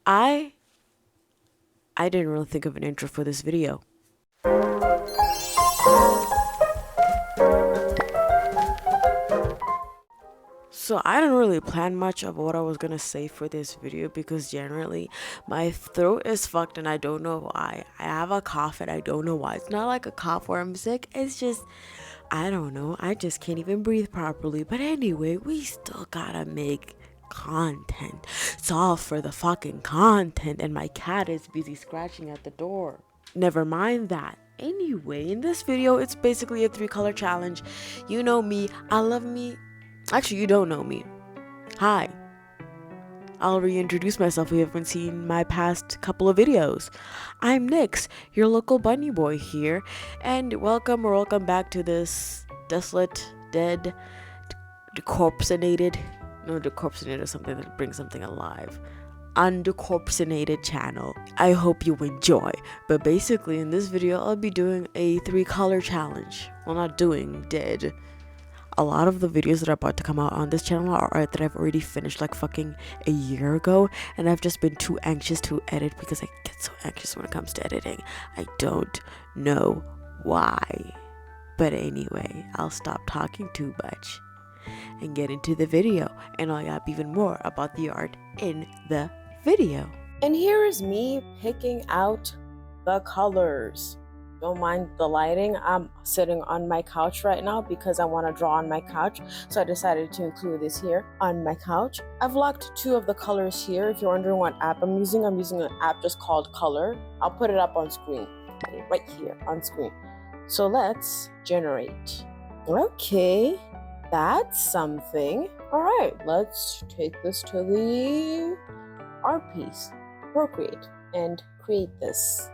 I didn't really think of an intro for this video. So I didn't really plan much of what I was gonna say for this video because generally my throat is fucked and I don't know why. I have a cough and I don't know why. It's not like a cough where I'm sick. It's just, I don't know. I just can't even breathe properly. But anyway, we still gotta make content. It's all for the fucking content, and my cat is busy scratching at the door. Never mind that. Anyway, in this video, it's basically a 3-color challenge. You know me. I love me. Actually, you don't know me. Hi. I'll reintroduce myself if you haven't seen my past couple of videos. I'm Nyx, your local bunny boy here, and welcome back to this desolate, dead, decorpsinated, no, decorpsinated is something that brings something alive, undecorpsinated channel. I hope you enjoy. But basically in this video, I'll be doing a 3-color challenge. Well, not doing, did. A lot of the videos that are about to come out on this channel are art that I've already finished like fucking a year ago, and I've just been too anxious to edit because I get so anxious when it comes to editing. I don't know why. But anyway, I'll stop talking too much and get into the video, and I'll yap even more about the art in the video. And here is me picking out the colors. Don't mind the lighting. I'm sitting on my couch right now because I want to draw on my couch, so I decided to include this here on my couch. I've locked 2 of the colors here. If you're wondering what app I'm using an app just called Color. I'll put it up on screen, right here on screen. So let's generate. Okay, that's something. All right, let's take this to the art piece, Procreate, and create this.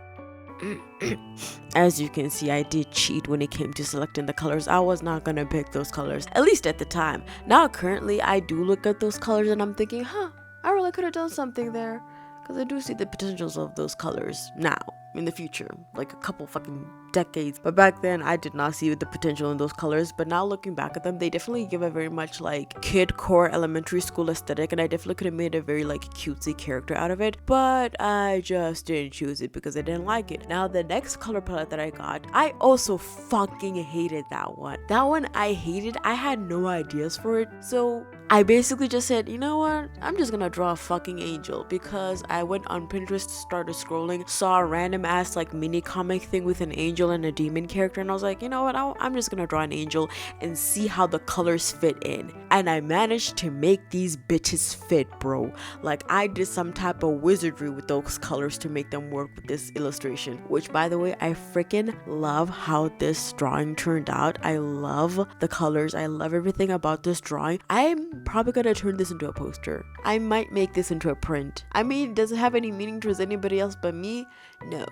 As you can see, I did cheat when it came to selecting the colors. I was not gonna pick those colors, at least at the time. Now currently I do look at those colors and I'm thinking, I really could have done something there, because I do see the potentials of those colors now in the future, like a couple fucking decades. But back then I did not see the potential in those colors, but now looking back at them, they definitely give a very much like kid core elementary school aesthetic, and I definitely could have made a very like cutesy character out of it, but I just didn't choose it because I didn't like it. Now the next color palette that I got, I also fucking hated that one. That one I hated. I had no ideas for it, so I basically just said, you know what, I'm just gonna draw a fucking angel, because I went on Pinterest, started scrolling, saw a random ass like mini comic thing with an angel and a demon character, and I was like, you know what, I'm just gonna draw an angel and see how the colors fit in. And I managed to make these bitches fit, bro. Like I did some type of wizardry with those colors to make them work with this illustration, which by the way, I freaking love how this drawing turned out. I love the colors. I love everything about this drawing. I'm probably gonna turn this into a poster. I might make this into a print. I mean, does it have any meaning towards anybody else but me? No.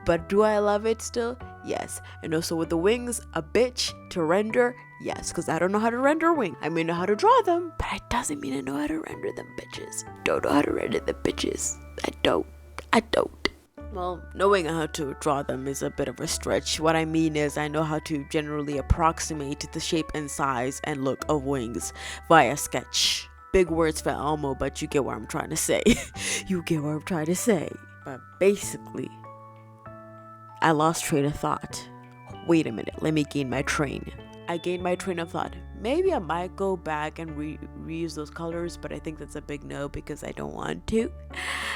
But do I love it still? Yes. And also with the wings, a bitch to render? Yes, because I don't know how to render a wing. I may know how to draw them, but it doesn't mean I know how to render them bitches. Don't know how to render the bitches. I don't. Well, knowing how to draw them is a bit of a stretch. What I mean is I know how to generally approximate the shape and size and look of wings via sketch. Big words for Elmo, but you get what I'm trying to say. You get what I'm trying to say. But basically, I lost train of thought. Wait a minute, let me gain my train. I gained my train of thought. Maybe I might go back and reuse those colors, but I think that's a big no because I don't want to.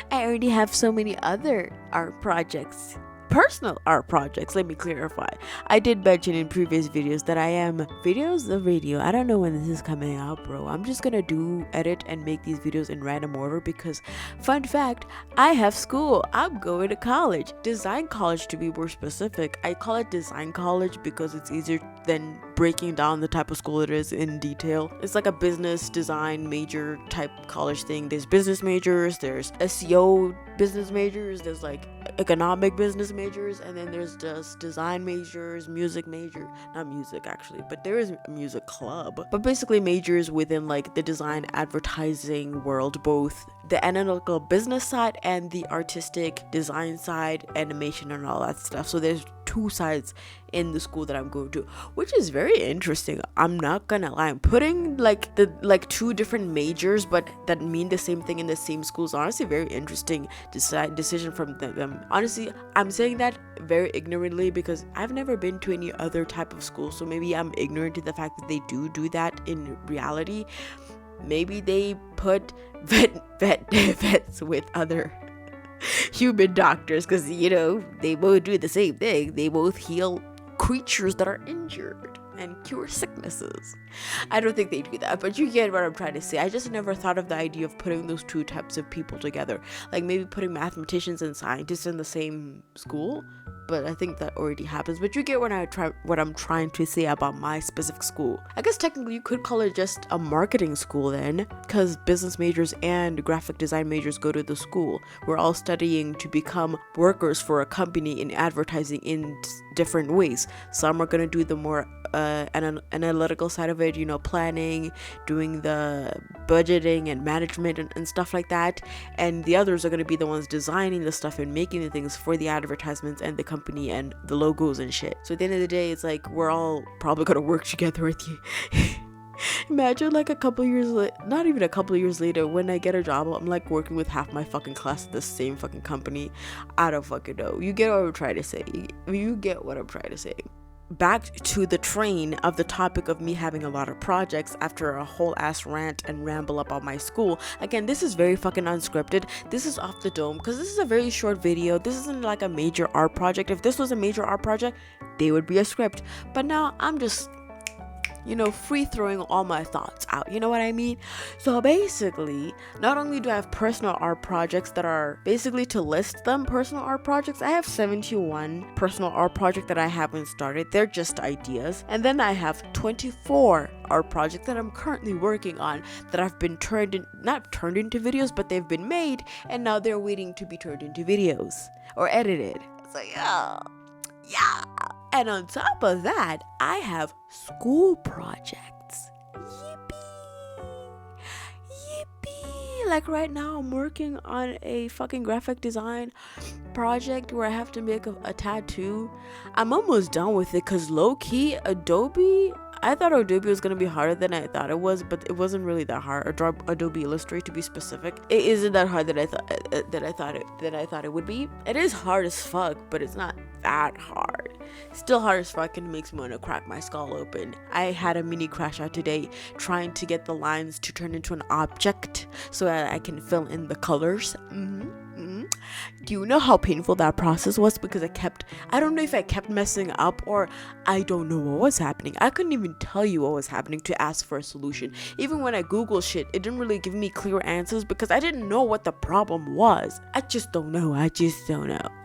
I already have so many other art projects. Personal art projects, let me clarify. I did mention in previous videos that I am videos of radio. I don't know when this is coming out, bro. I'm just gonna edit and make these videos in random order because, fun fact, I have school. I'm going to college. Design college to be more specific. I call it design college because it's easier than breaking down the type of school it is in detail. It's like a business design major type college thing. There's business majors, there's SEO business majors, there's like economic business majors, and then there's just design majors, music major, not music actually, but there is a music club, but basically majors within like the design advertising world, both the analytical business side and the artistic design side, animation and all that stuff. So there's two sides in the school that I'm going to, which is very interesting. I'm not gonna lie. I'm putting like two different majors but that mean the same thing in the same school is honestly very interesting decision from them. Honestly, I'm saying that very ignorantly because I've never been to any other type of school, so maybe I'm ignorant to the fact that they do that in reality. Maybe they put vets with other human doctors because, you know, they both do the same thing. They both heal creatures that are injured and cure sicknesses. I don't think they do that, but you get what I'm trying to say. I just never thought of the idea of putting those two types of people together, like maybe putting mathematicians and scientists in the same school. But I think that already happens. But you get what I'm trying to say about my specific school. I guess technically you could call it just a marketing school then, because business majors and graphic design majors go to the school. We're all studying to become workers for a company in advertising in different ways. Some are going to do the more analytical side of it, you know, planning, doing the budgeting and management and stuff like that. And the others are going to be the ones designing the stuff and making the things for the advertisements and the company and the logos and shit. So at the end of the day, it's like we're all probably going to work together with you. Imagine like a couple years not even a couple years later, when I get a job, I'm like working with half my fucking class at the same fucking company. I don't fucking know. You get what I'm trying to say. You get what I'm trying to say. Back to the train of the topic of me having a lot of projects after a whole ass rant and ramble about my school. Again, this is very fucking unscripted. This is off the dome because this is a very short video. This isn't like a major art project. If this was a major art project, they would be a script. But now I'm just, you know, free throwing all my thoughts out, you know what I mean? So basically, not only do I have personal art projects that are basically, to list them, personal art projects, I have 71 personal art projects that I haven't started. They're just ideas. And then I have 24 art projects that I'm currently working on that have been not turned into videos, but they've been made and now they're waiting to be turned into videos or edited. So yeah. And on top of that, I have school projects. Yippee. Like right now, I'm working on a fucking graphic design project where I have to make a tattoo. I'm almost done with it because low-key, I thought Adobe was going to be harder than I thought it was, but it wasn't really that hard. Adobe Illustrator, to be specific. It isn't that hard that I thought it would be. It is hard as fuck, but it's not that hard. Still hard as fuck and makes me want to crack my skull open. I had a mini crash out today trying to get the lines to turn into an object so that I can fill in the colors. Do you know how painful that process was? Because I don't know if I kept messing up or I don't know what was happening. I couldn't even tell you what was happening to ask for a solution. Even when I Googled shit, it didn't really give me clear answers because I didn't know what the problem was. I just don't know.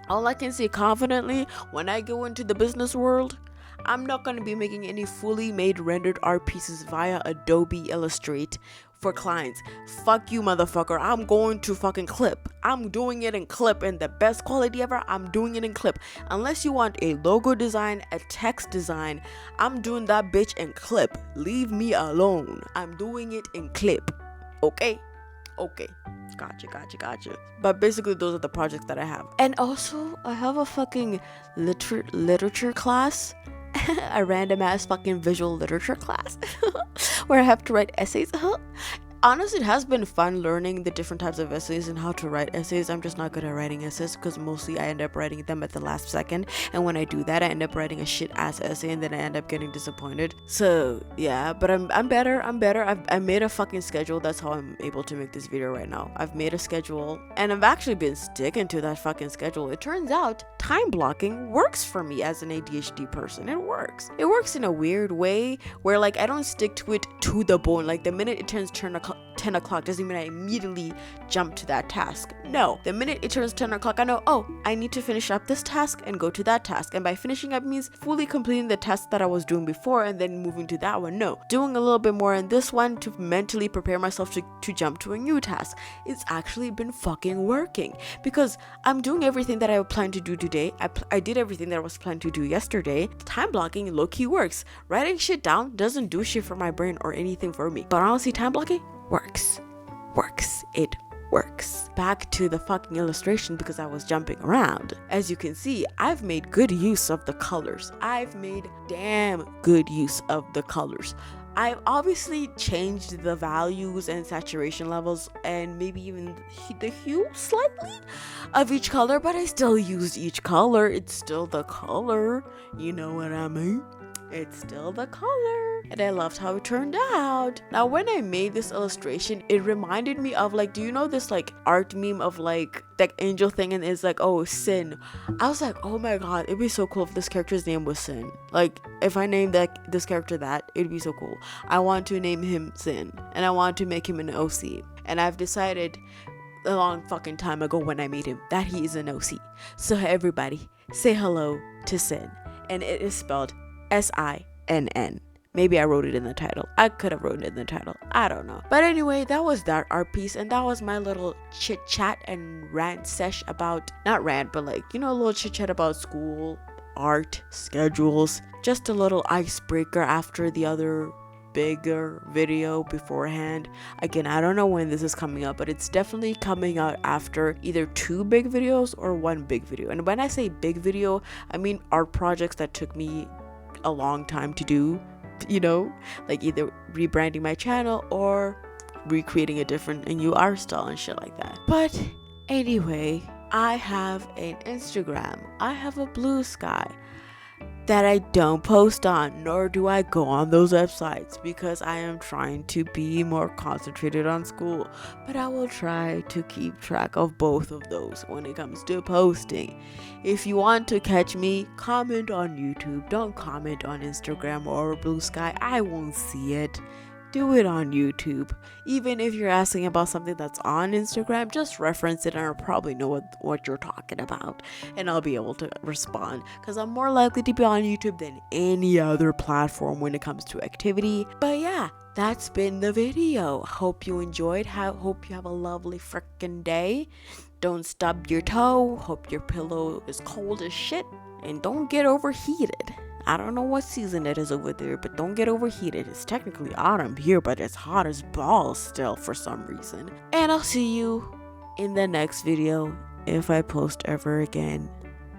All I can say confidently, when I go into the business world, I'm not going to be making any fully made rendered art pieces via Adobe Illustrator for clients. Fuck you, motherfucker. I'm going to fucking clip. I'm doing it in clip, and the best quality ever, I'm doing it in clip. Unless you want a logo design, a text design, I'm doing that bitch in clip. Leave me alone. I'm doing it in clip. Okay. Gotcha. But basically, those are the projects that I have. And also, I have a fucking literature class. A random ass fucking visual literature class where I have to write essays. Honestly, it has been fun learning the different types of essays and how to write essays. I'm just not good at writing essays because mostly I end up writing them at the last second, and when I do that, I end up writing a shit ass essay and then I end up getting disappointed. So yeah, but I'm better. I made a fucking schedule. That's how I'm able to make this video right now. I've made a schedule and I've actually been sticking to that fucking schedule. It turns out time blocking works for me as an ADHD person. It works in a weird way where like I don't stick to it to the bone. Like the minute it turns 10 o'clock doesn't mean I immediately jump to that task. No, the minute it turns 10 o'clock, I know, I need to finish up this task and go to that task. And by finishing up means fully completing the task that I was doing before and then moving to that one. No, doing a little bit more in this one to mentally prepare myself to jump to a new task. It's actually been fucking working because I'm doing everything that I planned to do today. I did everything that I was planning to do yesterday. Time blocking low-key works. Writing shit down doesn't do shit for my brain or anything for me. But honestly, time blocking works. It works. Back to the fucking illustration because I was jumping around. As you can see, I've made good use of the colors. I've made damn good use of the colors. I've obviously changed the values and saturation levels and maybe even the hue slightly of each color, but I still used each color. It's still the color, you know what I mean? It's still the color, and I loved how it turned out. Now when I made this illustration, it reminded me of like, do you know this like art meme of like that angel thing, and it's like, oh, Sinn. I was like, oh my god, it'd be so cool if this character's name was Sinn. Like if I named this character that, it'd be so cool. I want to name him Sinn, and I want to make him an OC, and I've decided a long fucking time ago when I made him that he is an OC. So everybody say hello to Sinn, and it is spelled Sinn. Maybe I wrote it in the title. I could have wrote it in the title. I don't know. But anyway, that was that art piece, and that was my little chit chat and rant sesh about, not rant, but like, you know, a little chit chat about school, art, schedules. Just a little icebreaker after the other bigger video beforehand. Again, I don't know when this is coming up, but it's definitely coming out after either 2 big videos or 1 big video. And when I say big video, I mean art projects that took me a long time to do, you know, like either rebranding my channel or recreating a different and new art style and shit like that. But anyway, I have an Instagram, I have a Blue Sky that I don't post on, nor do I go on those websites because I am trying to be more concentrated on school. But I will try to keep track of both of those when it comes to posting. If you want to catch me, comment on YouTube. Don't comment on Instagram or Blue Sky. I won't see it. Do it on YouTube. Even if you're asking about something that's on Instagram, just reference it and I'll probably know what you're talking about, and I'll be able to respond because I'm more likely to be on YouTube than any other platform when it comes to activity. But yeah, that's been the video. Hope you enjoyed. Hope you have a lovely freaking day. Don't stub your toe. Hope your pillow is cold as shit, and don't get overheated. I don't know what season it is over there, but don't get overheated. It's technically autumn here, but it's hot as balls still for some reason. And I'll see you in the next video if I post ever again.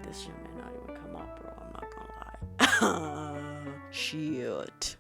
This shit may not even come out, bro. I'm not gonna lie. Shit.